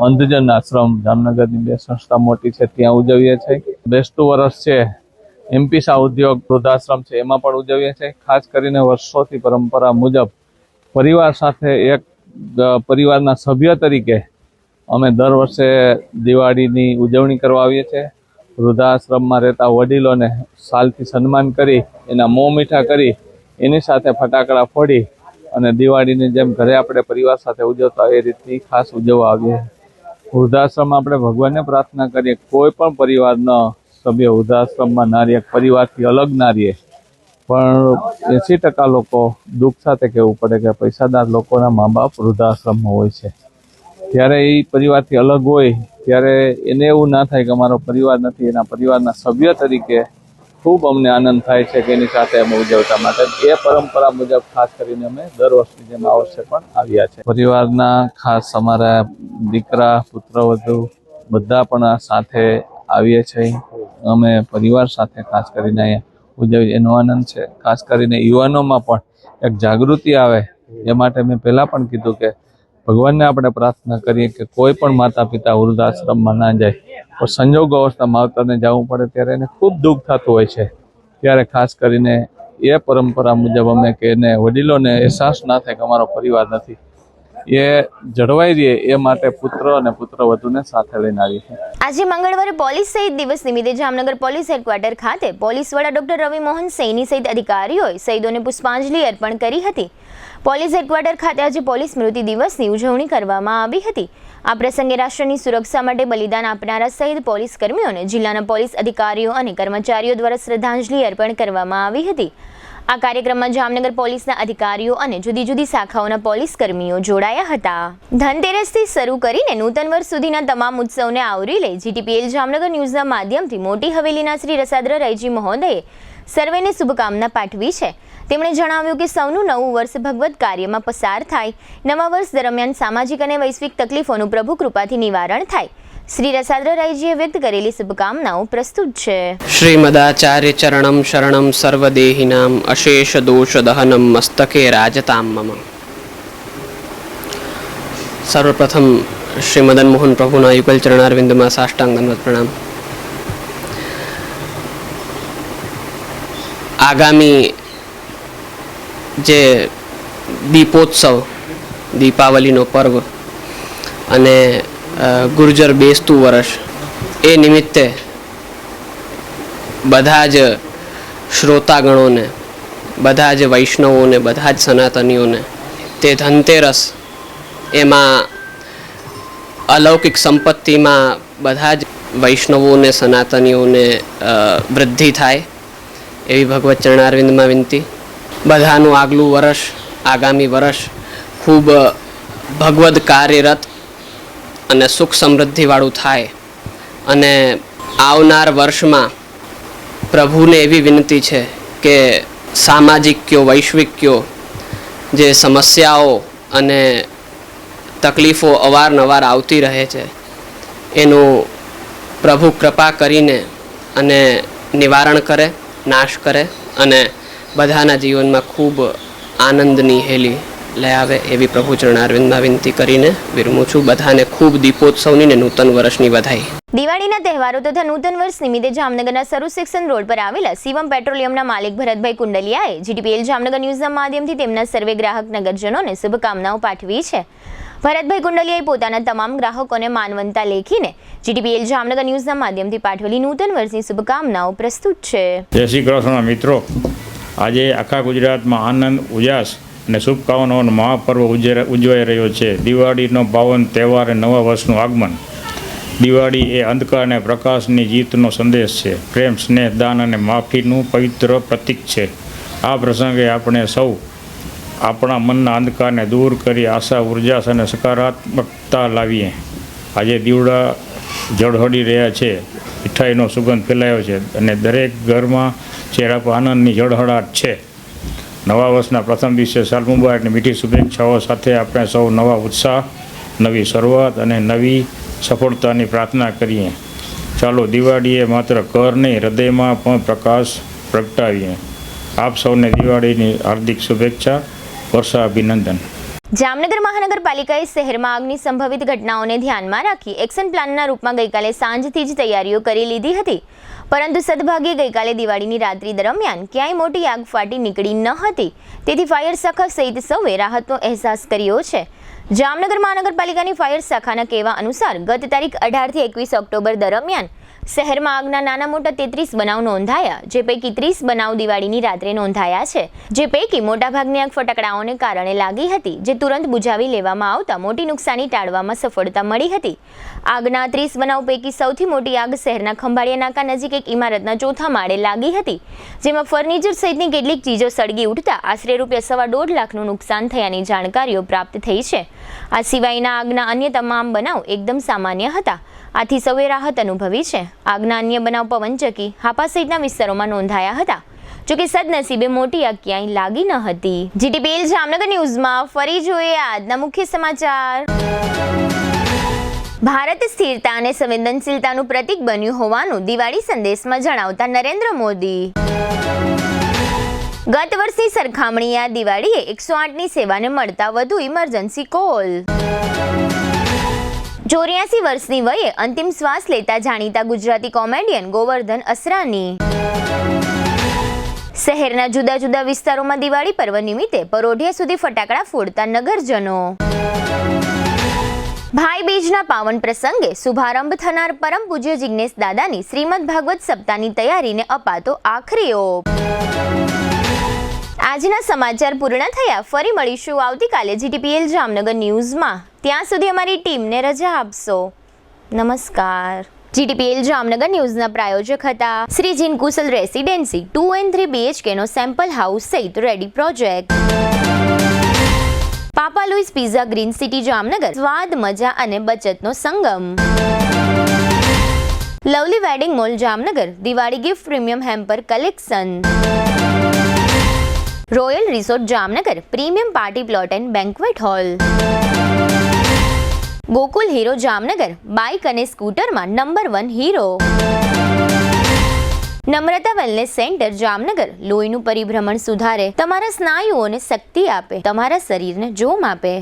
અંધજન આશ્રમ, જામનગરની બે સંસ્થા મોટી છે, ત્યાં ઉજવીએ છીએ. બેસતું વર્ષ છે એમપી શાહ ઉદ્યોગ વૃદ્ધાશ્રમ છે, એમાં પણ ઉજવીએ છીએ. ખાસ કરીને વર્ષોથી પરંપરા મુજબ પરિવાર સાથે એક પરિવારના સભ્ય તરીકે અમે દર વર્ષે દિવાળીની ઉજવણી કરવા આવીએ છીએ. વૃદ્ધાશ્રમમાં રહેતા વડીલોને સાલથી સન્માન કરી, એના મોં મીઠા કરી, એની સાથે ફટાકડા ફોડી અને દિવાળીની જેમ ઘરે આપણે પરિવાર સાથે ઉજવતા એ રીતની ખાસ ઉજવવા આવીએ. વૃદ્ધાશ્રમમાં આપણે ભગવાનને પ્રાર્થના કરીએ કોઈ પણ પરિવારનો સભ્ય વૃદ્ધાશ્રમમાં ના રહે, પરિવારથી અલગ ના રહે. પણ 80% લોકો દુઃખ સાથે કહેવું પડે કે પૈસાદાર લોકોના મા બાપ વૃદ્ધાશ્રમમાં હોય છે. ત્યારે એ પરિવારથી અલગ હોય ત્યારે એને એવું ના થાય કે અમારો પરિવાર નથી, એના પરિવારના સભ્ય તરીકે ખૂબ અમને આનંદ થાય છે કે એની સાથે અમે ઉજવતા. માટે એ પરંપરા મુજબ ખાસ કરીને અમે દર વર્ષની જેમ આ વર્ષે પણ આવ્યા છે. પરિવારના ખાસ અમારા દીકરા, પુત્રવધુ બધા પણ સાથે આવીએ છીએ. અમે પરિવાર સાથે ખાસ કરીને અહીંયા ઉજવીએ, એનો આનંદ છે. ખાસ કરીને યુવાનોમાં પણ એક જાગૃતિ આવે એ માટે મેં પહેલાં પણ કીધું કે ભગવાનને આપણે પ્રાર્થના કરીએ કે કોઈ પણ માતા પિતા વૃદ્ધાશ્રમમાં ના જાય, પણ સંજોગ અવસ્થા માવતરને જવું પડે ત્યારે એને ખૂબ દુઃખ થતું હોય છે. ત્યારે ખાસ કરીને એ પરંપરા મુજબ અમે કે એને વડીલોને અહેસાસ ના થાય કે અમારો પરિવાર નથી, એ જળવાઈ રહે એ માટે પુત્ર અને પુત્રવધુને સાથે લઈને આવી છે. આજે મંગળવારે પોલીસ શહીદ દિવસ નિમિત્તે જામનગર પોલીસ હેડક્વાર્ટર ખાતે પોલીસ વડા ડોક્ટર રવિ મોહન સૈની સહિત અધિકારીઓએ શહીદોને પુષ્પાંજલિ અર્પણ કરી હતી. પોલીસ હેડક્વાર્ટર ખાતે આજે પોલીસ સ્મૃતિ દિવસની ઉજવણી કરવામાં આવી હતી. આ પ્રસંગે રાષ્ટ્રની સુરક્ષા માટે બલિદાન આપનારા શહીદ પોલીસ કર્મીઓને જિલ્લાના પોલીસ અધિકારીઓ અને કર્મચારીઓ દ્વારા શ્રદ્ધાંજલિ અર્પણ કરવામાં આવી હતી. આ કાર્યક્રમમાં જામનગર પોલીસના અધિકારીઓ અને જુદી જુદી શાખાઓના પોલીસ કર્મીઓ જોડાયા હતા. ધનતેરસથી શરૂ કરીને નૂતન વર્ષ સુધીના તમામ ઉત્સવને આવરી લઈ જીટીપીએલ જામનગર ન્યૂઝના માધ્યમથી મોટી હવેલીના શ્રી રસાદ્ર રાયજી મહોદયે સર્વેને શુભકામના પાઠવી છે. તેમણે જણાવ્યું કે સૌનું નવું વર્ષ ભગવત કાર્યમાં પસાર થાય, નવા વર્ષ દરમિયાન સામાજિક અને વૈશ્વિક તકલીફોનું પ્રભુ કૃપાથી નિવારણ થાય. શ્રી રસાદ્ર રાયજીએ વ્યક્ત કરેલી શુભકામનાઓ પ્રસ્તુત છે. શ્રીમદાચાર્ય ચરણમ શરણમ સર્વદેહિનામ અશેષ દોષ દહનમ મસ્તકે રાજતામ મમ. સર્વપ્રથમ શ્રી મદન મોહન પ્રભુના યુગલ ચરણારવિંદમાં સાષ્ટાંગ દંડવત પ્રણામ. આગામી જે દીપોત્સવ, દીપાવલીનો પર્વ અને ગુર્જર બેસતું વર્ષ, એ નિમિત્તે બધા જ શ્રોતાગણોને, બધા જ વૈષ્ણવોને, બધા જ સનાતનીઓને તે ધનતેરસ એમાં અલૌકિક સંપત્તિમાં બધા જ વૈષ્ણવોને, સનાતનીઓને વૃદ્ધિ થાય એવી ભગવત ચરણારવિંદમાં વિનંતી. બધાનું આગલું વર્ષ, આગામી વર્ષ ખૂબ ભગવદ કાર્યરત અને સુખ સમૃદ્ધિવાળું થાય. અને આવનાર વર્ષમાં પ્રભુને એવી વિનંતી છે કે સામાજિક કયો, વૈશ્વિક કયો જે સમસ્યાઓ અને તકલીફો અવારનવાર આવતી રહે છે એનું પ્રભુ કૃપા કરીને અને નિવારણ કરે, નાશ કરે અને બધાના જીવનમાં ખૂબ આનંદની હેલી લઈ આવે એવી પ્રભુ ચરણારવિંદમાં વિનંતી કરીને વિરમું છું. બધાને ખૂબ દીપોત્સવની ને નૂતન વર્ષની વધાઈ. દિવાળીના તહેવારો તથા નૂતન વર્ષ નિમિત્તે જામનગરના સરૂ સેક્શન રોડ પર આવેલા શિવમ પેટ્રોલિયમના માલિક ભરતભાઈ કુંડલિયાએ જીટીપીએલ જામનગર ન્યૂઝના માધ્યમથી તેમના સર્વે ગ્રાહક નગરજનોને શુભકામનાઓ પાઠવી છે. ભરતભાઈ કુંડલિયાએ પોતાના તમામ ગ્રાહકોને માનવંતા લેખીને જીટીપીએલ જામનગર ન્યૂઝના માધ્યમથી પાઠવેલી નૂતન વર્ષની શુભકામનાઓ પ્રસ્તુત છે. જય શ્રી કૃષ્ણ મિત્રો, આજે આખા ગુજરાતમાં આનંદ, ઉલ્લાસ અને શુભકામનાઓનો મહાપર્વ ઉજવાઈ રહ્યો છે. દિવાળીનો પાવન તહેવાર, નવા વર્ષનું આગમન. દિવાળી એ અંધકાર અને પ્રકાશની જીતનો સંદેશ છે. પ્રેમ, સ્નેહ, દાન અને માફીનું પવિત્ર પ્રતીક છે. આ પ્રસંગે આપણે સૌ આપણા મનના અંધકારને દૂર કરી આશા, ઉર્જા અને સકારાત્મકતા લાવીએ. આજે દીવડા ઝળહળી રહ્યા છે, મીઠાઈનો સુગંધ ફેલાયો છે અને દરેક ઘરમાં ચહેરા પર આનંદની ઝળહળાટ છે. નવા વર્ષના પ્રથમ દિવસે સાલ મુબારકની મીઠી શુભેચ્છાઓ સાથે આપણે સૌ નવા ઉત્સાહ, નવી શરૂઆત અને નવી સફળતાની પ્રાર્થના કરીએ. ચાલો દિવાળીએ માત્ર ઘર નહીં, હૃદયમાં પણ પ્રકાશ પ્રગટાવીએ. આપ સૌને દિવાળીની હાર્દિક શુભેચ્છા, વર્ષા અભિનંદન. જામનગર મહાનગરપાલિકાએ શહેરમાં આગની સંભવિત ઘટનાઓને ધ્યાનમાં રાખી એક્શન પ્લાનના રૂપમાં ગઈકાલે સાંજથી જ તૈયારીઓ કરી લીધી હતી. પરંતુ સદભાગ્યે ગઈકાલે દિવાળીની રાત્રિ દરમિયાન ક્યાંય મોટી આગ ફાટી નીકળી ન હતી. તેથી ફાયર શાખા સહિત સૌએ રાહતનો અહેસાસ કર્યો છે. જામનગર મહાનગરપાલિકાની ફાયર શાખાના કહેવા અનુસાર ગત તારીખ 18 થી 21 ઓક્ટોબર દરમિયાન શહેરમાં આગના નાના મોટા 33 બનાવ નોંધાયા, જે પૈકી 30 બનાવ દિવાળીની રાત્રે નોંધાયા છે. જે પૈકી મોટાભાગની આગ ફટાકડાઓને કારણે લાગી હતી, જે તુરંત બુઝાવી લેવામાં આવતા મોટી નુકસાની ટાળવામાં સફળતા મળી હતી. આગના 30 બનાવ પૈકી સૌથી મોટી આગ શહેરના ખંભાળિયા નાકા નજીક એક ઇમારતના ચોથા માળે લાગી હતી, જેમાં ફર્નિચર સહિતની કેટલીક ચીજો સળગી ઉઠતા આશરે ₹1.25 લાખનું નુકસાન થયાની જાણકારીઓ પ્રાપ્ત થઈ છે. આ સિવાયના આગના અન્ય તમામ બનાવ એકદમ સામાન્ય હતા. આથી સૌએ રાહત અનુભવી છે. આગના અન્ય બનાવ પવનચક્કી, હાપા સહિતના વિસ્તારોમાં નોંધાયા હતા. જોકે સદનસીબે મોટી આગ ક્યાંય લાગી ન હતી. જીટીપીએલ જામનગર ન્યૂઝમાં ફરી જોઈએ આજના મુખ્ય સમાચાર. ભારત સ્થિરતા અને સંવેદનશીલતાનું પ્રતીક બન્યું હોવાનું દિવાળી સંદેશમાં જણાવતા નરેન્દ્ર મોદી. ગત વર્ષની સરખામણીએ આ દિવાળીએ 108ની સેવાને મળતા વધુ ઇમરજન્સી કોલ. 84 વર્ષની વયે અંતિમ શ્વાસ લેતા જાણીતા ગુજરાતી કોમેડિયન ગોવર્ધન અસરાની. શહેરના જુદા જુદા વિસ્તારોમાં દિવાળી પર્વ નિમિત્તે પરોઢિયા સુધી ફટાકડા ફોડતા નગરજનો. ભાઈ બીજના પાવન પ્રસંગે શુભારંભ થનાર પરમ પૂજ્ય જિજ્ઞેશ દાદાની શ્રીમદ ભાગવત સપ્તાહની તૈયારીને અપાતો આખરી ઓપ. આજના સમાચાર પૂર્ણ થયા. ફરી મળીશું આવતીકાલે જીટીપીએલ જામનગર ન્યૂઝમાં. ત્યાં સુધી અમારી ટીમને રજા આપશો. નમસ્કાર. જીટીપીએલ જામનગર ન્યૂઝના પ્રાયોજક હતા Shri Jin Kushal residency 2 and 3 BHK નો સેમ્પલ હાઉસ સહિત ready project. Papa Louis pizza green city Jamnagar, સ્વાદ, મજા અને બચતનો સંગમ. Lovely wedding mall Jamnagar, Diwali gift premium hamper collection. Royal resort Jamnagar, premium party plot and banquet hall. Gokul Hero Jamnagar, bike અને સ્કૂટરમાં number 1 Hero. Namrata wellness centre Jamnagar, લોહીનું પરિભ્રમણ સુધારે, તમારા સ્નાયુઓને શક્તિ આપે, તમારા શરીરને જોમ આપે.